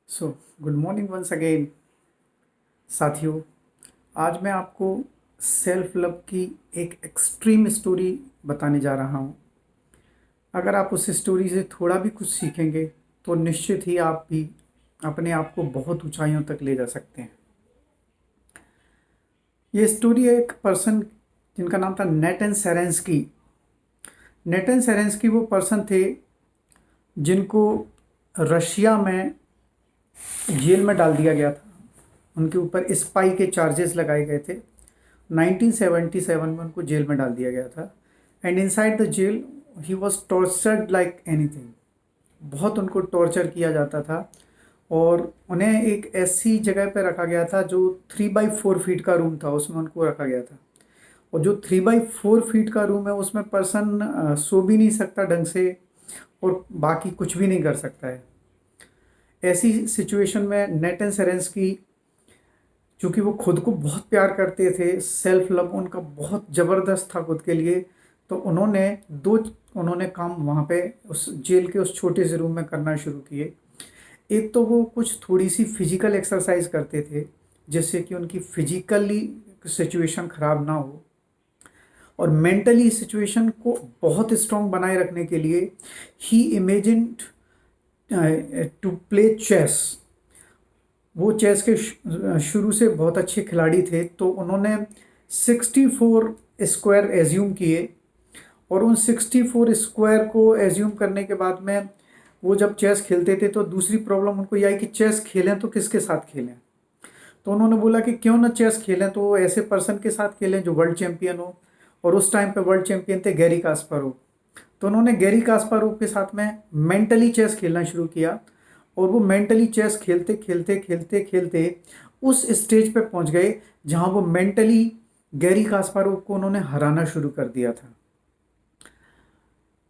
सो good morning once again साथियों। आज मैं आपको सेल्फ लव की एक एक्सट्रीम स्टोरी बताने जा रहा हूँ। अगर आप उस स्टोरी से थोड़ा भी कुछ सीखेंगे तो निश्चित ही आप भी अपने आप को बहुत ऊंचाइयों तक ले जा सकते हैं। ये स्टोरी है एक पर्सन जिनका नाम था नेटन सेरेंस्की। नेटन सेरेंस्की वो पर्सन थे जिनको रशिया में जेल में डाल दिया गया था। उनके ऊपर स्पाई के चार्जेस लगाए गए थे। 1977 में उनको जेल में डाल दिया गया था and inside the jail he was tortured like anything. बहुत उनको टॉर्चर किया जाता था और उन्हें एक ऐसी जगह पर रखा गया था जो 3x4 फीट का रूम था, उसमें उनको रखा गया था। और जो 3x4 फीट का रूम है उसमें पर्सन सो भी नहीं सकता ढंग से और बाकी कुछ भी नहीं कर सकता है। ऐसी सिचुएशन में नेटन सेरेंस्की, क्योंकि वो खुद को बहुत प्यार करते थे, सेल्फ लव उनका बहुत ज़बरदस्त था खुद के लिए, तो उन्होंने काम वहाँ पे उस जेल के उस छोटे से रूम में करना शुरू किए। एक तो वो कुछ थोड़ी सी फिजिकल एक्सरसाइज करते थे जिससे कि उनकी फिजिकली सिचुएशन ख़राब ना हो, और मेंटली सिचुएशन को बहुत स्ट्रॉन्ग बनाए रखने के लिए ही इमेजिन्ड टू प्ले चेस। वो चेस के शुरू से बहुत अच्छे खिलाड़ी थे, तो उन्होंने 64 स्क्वायर एज्यूम किए और उन 64 स्क्वायर को एज्यूम करने के बाद में वो जब चेस खेलते थे तो दूसरी प्रॉब्लम उनको यह आई कि चेस खेलें तो किसके साथ खेलें। तो उन्होंने बोला कि क्यों ना चेस खेलें तो ऐसे पर्सन के साथ खेलें जो वर्ल्ड चैंपियन हो, और उस टाइम पे वर्ल्ड चैंपियन थे गैरी कास्पारोव। तो उन्होंने गैरी कास्पारोव के साथ में मेंटली चेस खेलना शुरू किया और वो मेंटली चेस खेलते खेलते खेलते खेलते उस स्टेज पे पहुंच गए जहां वो मेंटली गैरी कास्पारोव को उन्होंने हराना शुरू कर दिया था।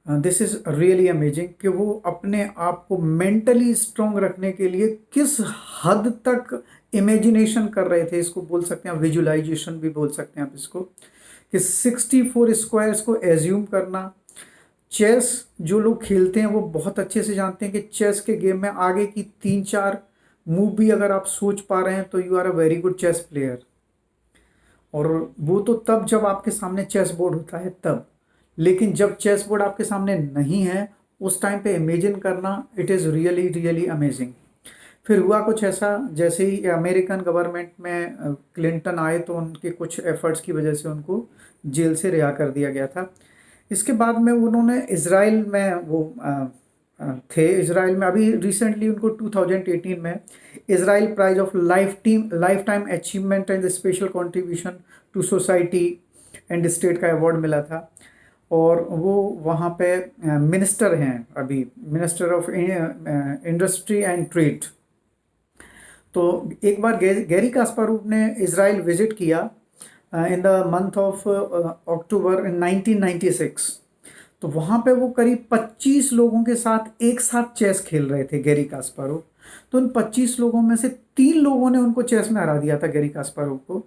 दिस इज़ रियली अमेजिंग कि वो अपने आप को मेंटली स्ट्रॉन्ग रखने के लिए किस हद तक इमेजिनेशन कर रहे थे। इसको बोल सकते हैं विजुअलाइजेशन भी बोल सकते हैं आप इसको, कि 64 स्क्वायर्स को एज्यूम करना। चेस जो लोग खेलते हैं वो बहुत अच्छे से जानते हैं कि चेस के गेम में आगे की 3-4 मूव भी अगर आप सोच पा रहे हैं तो you are a very good chess player. और वो तो तब जब आपके सामने चेस बोर्ड होता है तब, लेकिन जब चेस बोर्ड आपके सामने नहीं है उस टाइम पे इमेजिन करना, it is really really amazing. फिर हुआ कुछ ऐसा, जैसे ही अमेरिकन गवर्नमेंट में क्लिंटन आए तो उनके कुछ एफर्ट्स की वजह से उनको जेल से रिहा कर दिया गया था। इसके बाद में उन्होंने इसराइल में थे। इसराइल में अभी रिसेंटली उनको 2018 में Israel prize of lifetime achievement and special contribution to society and state का अवार्ड मिला था। और वो वहाँ पे मिनिस्टर हैं अभी, minister of industry and trade. तो एक बार गैरी कास्पारोव ने इसराइल विजिट किया in the month of October in 1996। तो वहाँ पे वो करीब 25 लोगों के साथ एक साथ चेस खेल रहे थे गैरी कास्पारोव। तो उन 25 लोगों में से 3 लोगों ने उनको चेस में हरा दिया था गैरी कास्पारोव को।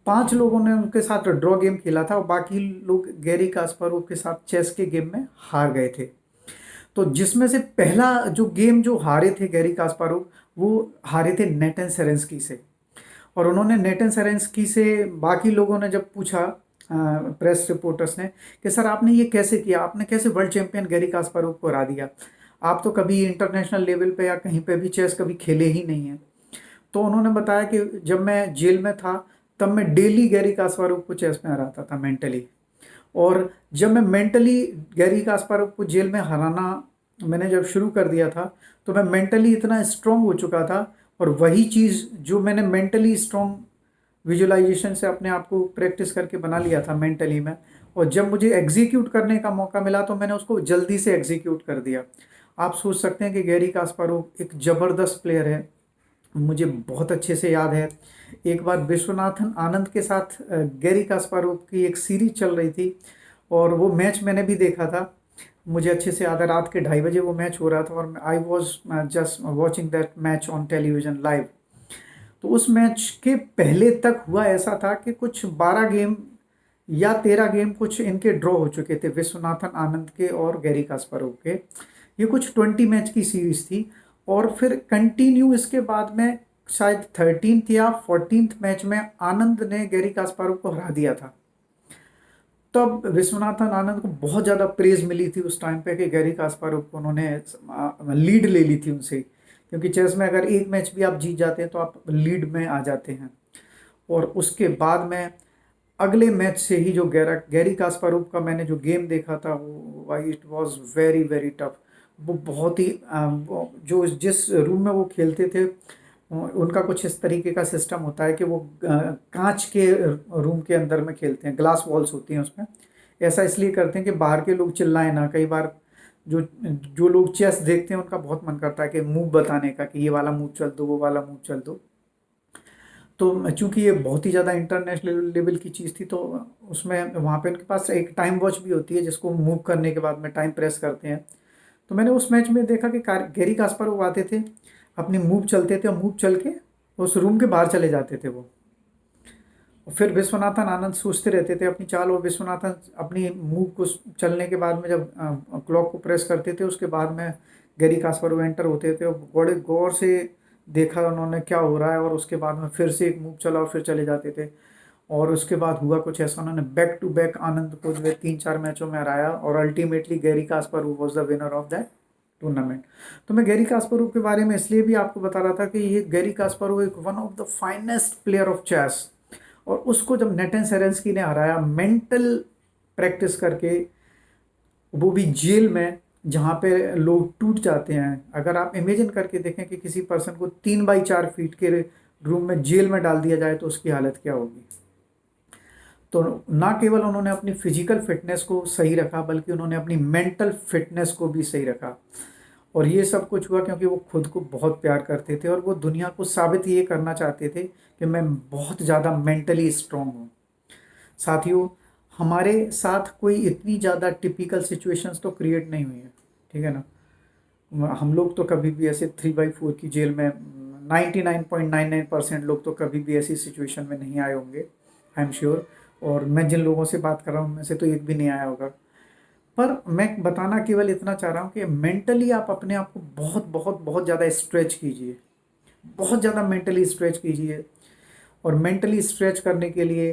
5 लोगों ने उनके साथ ड्रॉ गेम खेला था और बाकी लोग गैरी कास्पारोव के साथ चेस के गेम में हार गए थे। तो जिसमें से पहला जो गेम जो हारे थे गैरी कास्पारोव, वो हारे थे नेटन सेरेंस्की से। और उन्होंने नेटन सेरेंस्की से, बाकी लोगों ने जब पूछा प्रेस रिपोर्टर्स ने कि सर आपने ये कैसे किया, आपने कैसे वर्ल्ड चैंपियन गैरी कास्पारोव को हरा दिया, आप तो कभी इंटरनेशनल लेवल पे या कहीं पे भी चेस कभी खेले ही नहीं हैं। तो उन्होंने बताया कि जब मैं जेल में था तब मैं डेली गैरी कास्पारोव को चेस में हराता था मेंटली, और जब मैं मेंटली गैरी कास्पारोव को जेल में हराना मैंने जब शुरू कर दिया था तो मैं मेंटली इतना स्ट्रांग हो चुका था, और वही चीज़ जो मैंने मेंटली स्ट्रांग विजुअलाइजेशन से अपने आप को प्रैक्टिस करके बना लिया था मेंटली में, और जब मुझे एग्जीक्यूट करने का मौका मिला तो मैंने उसको जल्दी से एग्जीक्यूट कर दिया। आप सोच सकते हैं कि गैरी कास्पारोव एक ज़बरदस्त प्लेयर है। मुझे बहुत अच्छे से याद है एक बार विश्वनाथन आनंद के साथ गैरी कास्पारोव की एक सीरीज चल रही थी और वो मैच मैंने भी देखा था। मुझे अच्छे से याद है रात के 2:30 बजे वो मैच हो रहा था और I was just watching that match on television live. तो उस मैच के पहले तक हुआ ऐसा था कि कुछ 12 गेम या 13 गेम कुछ इनके ड्रॉ हो चुके थे, विश्वनाथन आनंद के और गैरी कास्पारोव के। ये कुछ 20 मैच की सीरीज थी और फिर कंटिन्यू इसके बाद में शायद 13th या 14th मैच में आनंद ने गैरी कास्पारोव को हरा दिया था। तब विश्वनाथन आनंद को बहुत ज़्यादा प्रेज मिली थी उस टाइम पे कि गैरी कास्पारोव को उन्होंने लीड ले ली थी उनसे, क्योंकि चेस में अगर एक मैच भी आप जीत जाते हैं तो आप लीड में आ जाते हैं। और उसके बाद में अगले मैच से ही जो गैरी कास्पारोव का मैंने जो गेम देखा था वो भाई it was very very tough. वो बहुत ही जो जिस रूम में वो खेलते थे उनका कुछ इस तरीके का सिस्टम होता है कि वो कांच के रूम के अंदर में खेलते हैं, ग्लास वॉल्स होती हैं उसमें। ऐसा इसलिए करते हैं कि बाहर के लोग चिल्लाएं ना। कई बार जो जो लोग चेस देखते हैं उनका बहुत मन करता है कि मूव बताने का, कि ये वाला मूव चल दो, वो वाला मूव चल दो। तो चूंकि ये बहुत ही ज़्यादा इंटरनेशनल लेवल की चीज़ थी तो उसमें वहाँ पे उनके पास एक टाइम वॉच भी होती है जिसको मूव करने के बाद में टाइम प्रेस करते हैं। तो मैंने उस मैच में देखा कि गैरी कास्पारोव आते थे, अपनी मूव चलते थे और मूव चल के उस रूम के बाहर चले जाते थे वो। और फिर विश्वनाथन आनंद सोचते रहते थे अपनी चाल, और विश्वनाथन अपनी मूव को चलने के बाद में जब क्लॉक को प्रेस करते थे उसके बाद में गैरी कास्पारोव एंटर होते थे और बड़े गौर से देखा उन्होंने क्या हो रहा है, और उसके बाद में फिर से एक मूव चला और फिर चले जाते थे। और उसके बाद हुआ कुछ ऐसा, उन्होंने बैक टू बैक आनंद को जो है 3-4 मैचों में हराया और ultimately Gary Kasparov was the winner of that tournament. तो मैं गैरी कास्पारोव के बारे में इसलिए भी आपको बता रहा था कि ये गैरी कास्पारोव एक one of the finest player of chess, और उसको जब नेटन सेरेंस्की ने हराया मेंटल प्रैक्टिस करके, वो भी जेल में जहाँ पे लोग टूट जाते हैं। अगर आप इमेजिन करके देखें कि किसी पर्सन को 3x4 फीट के रूम में जेल में डाल दिया जाए तो उसकी हालत क्या होगी। तो ना केवल उन्होंने अपनी फिजिकल फिटनेस को सही रखा बल्कि उन्होंने अपनी मेंटल फिटनेस को भी सही रखा। और ये सब कुछ हुआ क्योंकि वो खुद को बहुत प्यार करते थे और वो दुनिया को साबित ये करना चाहते थे कि मैं बहुत ज़्यादा मेंटली स्ट्रांग हूँ। साथियों, हमारे साथ कोई इतनी ज़्यादा टिपिकल सिचुएशंस तो क्रिएट नहीं हुई है, ठीक है ना। हम लोग तो कभी भी ऐसे 3x4 की जेल में 99.99% लोग तो कभी भी ऐसी सिचुएशन में नहीं आए होंगे, आई एम श्योर। और मैं जिन लोगों से बात कर रहा हूँ उनमें से तो एक भी नहीं आया होगा। पर मैं बताना केवल इतना चाह रहा हूँ कि मेंटली आप अपने आप को बहुत बहुत बहुत ज़्यादा स्ट्रेच कीजिए, बहुत ज़्यादा मेंटली स्ट्रेच कीजिए। और मेंटली स्ट्रेच करने के लिए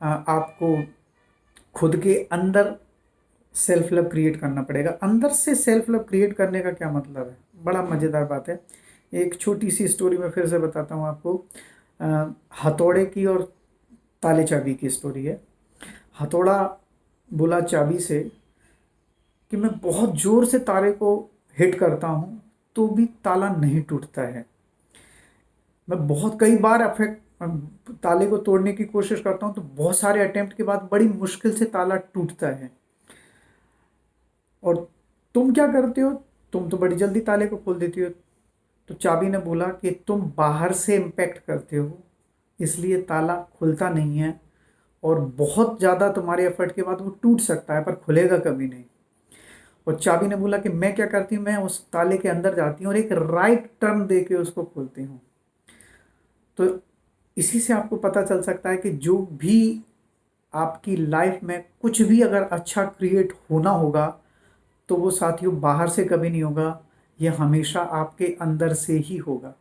आपको खुद के अंदर सेल्फ लव क्रिएट करना पड़ेगा। अंदर से सेल्फ लव क्रिएट करने का क्या मतलब है, बड़ा मज़ेदार बात है। एक छोटी सी स्टोरी मैं फिर से बताता हूँ आपको। हथौड़े की और ताले चाबी की स्टोरी है। हथौड़ा बोला चाबी से कि मैं बहुत ज़ोर से ताले को हिट करता हूँ तो भी ताला नहीं टूटता है। मैं बहुत कई बार ताले को तोड़ने की कोशिश करता हूँ तो बहुत सारे अटेम्प्ट के बाद बड़ी मुश्किल से ताला टूटता है। और तुम क्या करते हो, तुम तो बड़ी जल्दी ताले को खोल देती हो। तो चाबी ने बोला कि तुम बाहर से इम्पैक्ट करते हो इसलिए ताला खुलता नहीं है, और बहुत ज़्यादा तुम्हारे एफर्ट के बाद वो टूट सकता है पर खुलेगा कभी नहीं। और चाबी ने बोला कि मैं क्या करती हूँ, मैं उस ताले के अंदर जाती हूँ और एक राइट टर्न दे के उसको खोलती हूँ। तो इसी से आपको पता चल सकता है कि जो भी आपकी लाइफ में कुछ भी अगर अच्छा क्रिएट होना होगा तो वो साथियों बाहर से कभी नहीं होगा, ये हमेशा आपके अंदर से ही होगा।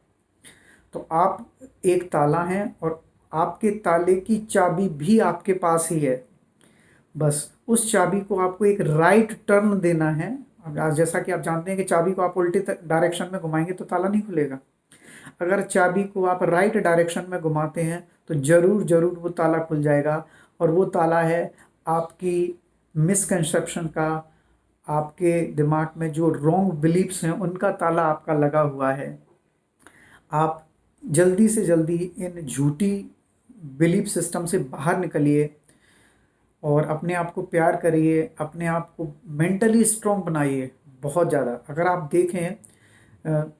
तो आप एक ताला हैं और आपके ताले की चाबी भी आपके पास ही है। बस उस चाबी को आपको एक राइट टर्न देना है। अब जैसा कि आप जानते हैं कि चाबी को आप उल्टे डायरेक्शन में घुमाएंगे तो ताला नहीं खुलेगा। अगर चाबी को आप राइट डायरेक्शन में घुमाते हैं तो ज़रूर ज़रूर वो ताला खुल जाएगा। और वो ताला है आपकी मिसकंसेप्शन का, आपके दिमाग में जो रॉन्ग बिलीव्स हैं उनका ताला आपका लगा हुआ है। आप जल्दी से जल्दी इन झूठी बिलीफ सिस्टम से बाहर निकलिए और अपने आप को प्यार करिए, अपने आप को मेंटली स्ट्रॉन्ग बनाइए बहुत ज़्यादा। अगर आप देखें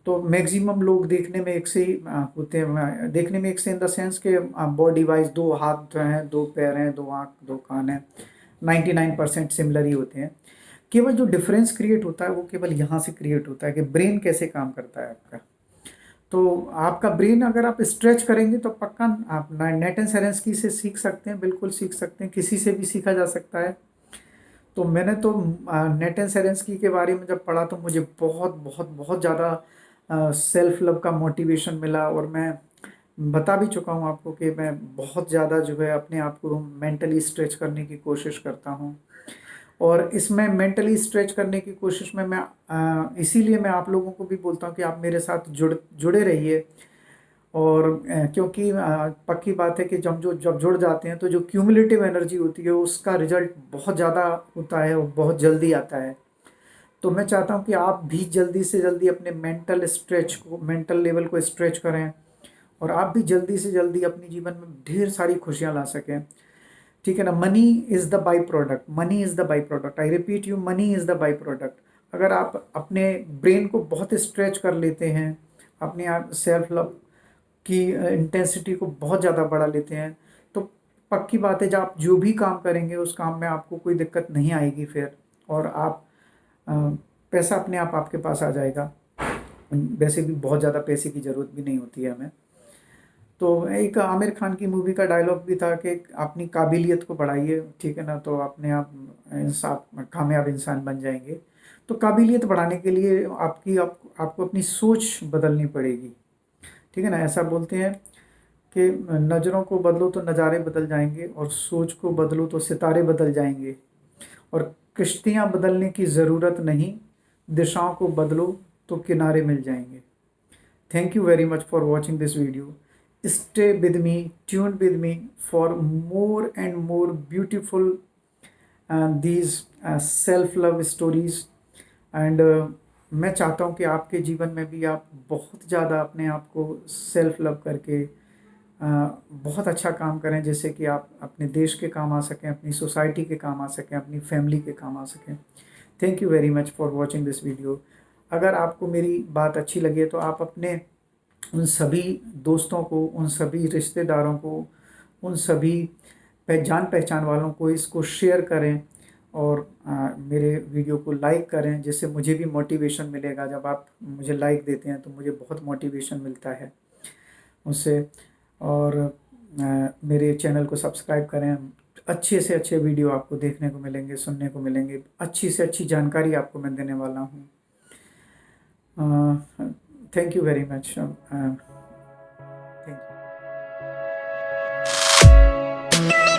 तो मैक्सिमम लोग देखने में एक से ही होते हैं, देखने में एक से इन द सेंस के बॉडी वाइज 2 हाथ हैं, 2 पैर हैं, 2 आँख 2 कान हैं, 99% सिमिलर ही होते हैं। केवल जो डिफरेंस क्रिएट होता है वो केवल यहाँ से क्रिएट होता है कि ब्रेन कैसे काम करता है आपका। तो आपका ब्रेन अगर आप स्ट्रेच करेंगे तो पक्का आप नेटन सेरेंस्की से सीख सकते हैं, बिल्कुल सीख सकते हैं, किसी से भी सीखा जा सकता है। तो मैंने तो नेटन सेरेंस्की के बारे में जब पढ़ा तो मुझे बहुत बहुत बहुत ज़्यादा सेल्फ लव का मोटिवेशन मिला। और मैं बता भी चुका हूँ आपको कि मैं बहुत ज़्यादा जो है अपने आप को मेंटली स्ट्रेच करने की कोशिश करता हूँ। और इसमें मेंटली स्ट्रेच करने की कोशिश में मैं इसीलिए मैं आप लोगों को भी बोलता हूँ कि आप मेरे साथ जुड़े रहिए। और क्योंकि पक्की बात है कि जब जुड़ जाते हैं तो जो क्यूमुलेटिव एनर्जी होती है उसका रिजल्ट बहुत ज़्यादा होता है और बहुत जल्दी आता है। तो मैं चाहता हूँ कि आप भी जल्दी से जल्दी अपने मेंटल लेवल को स्ट्रेच करें, और आप भी जल्दी से जल्दी अपने जीवन में ढेर सारी खुशियाँ ला सकें। ठीक है ना। Money is the by product, money is the by product, I repeat you, money is the by product. अगर आप अपने ब्रेन को बहुत स्ट्रेच कर लेते हैं, अपने आप सेल्फ लव की इंटेंसिटी को बहुत ज़्यादा बढ़ा लेते हैं, तो पक्की बात है जब आप जो भी काम करेंगे उस काम में आपको कोई दिक्कत नहीं आएगी फिर। और आप अ, पैसा अपने आप आपके पास आ जाएगा। वैसे भी बहुत ज़्यादा पैसे की ज़रूरत भी नहीं होती है हमें। तो एक आमिर खान की मूवी का डायलॉग भी था कि अपनी काबिलियत को बढ़ाइए, ठीक है ना, तो अपने आप इंसान कामयाब इंसान बन जाएंगे। तो काबिलियत बढ़ाने के लिए आपको अपनी सोच बदलनी पड़ेगी। ठीक है ना। ऐसा बोलते हैं कि नज़रों को बदलो तो नज़ारे बदल जाएंगे, और सोच को बदलो तो सितारे बदल जाएंगे। और कश्तियाँ बदलने की ज़रूरत नहीं, दिशाओं को बदलो तो किनारे मिल जाएंगे। Thank you very much for watching this video. Stay with me, tune with me for more and more beautiful these self-love stories. And मैं चाहता हूँ कि आपके जीवन में भी आप बहुत ज़्यादा अपने आप को सेल्फ लव करके बहुत अच्छा काम करें, जैसे कि आप अपने देश के काम आ सकें, अपनी सोसाइटी के काम आ सकें, अपनी फैमिली के काम आ सकें। Thank you very much for watching this video. अगर आपको मेरी बात अच्छी लगे तो आप अपने उन सभी दोस्तों को, उन सभी रिश्तेदारों को, उन सभी जान पहचान वालों को इसको शेयर करें, और मेरे वीडियो को लाइक करें, जिससे मुझे भी मोटिवेशन मिलेगा। जब आप मुझे लाइक देते हैं तो मुझे बहुत मोटिवेशन मिलता है उससे। और मेरे चैनल को सब्सक्राइब करें। अच्छे से अच्छे वीडियो आपको देखने को मिलेंगे, सुनने को मिलेंगे, अच्छी से अच्छी जानकारी आपको मैं देने वाला हूँ। Thank you very much. Thank you.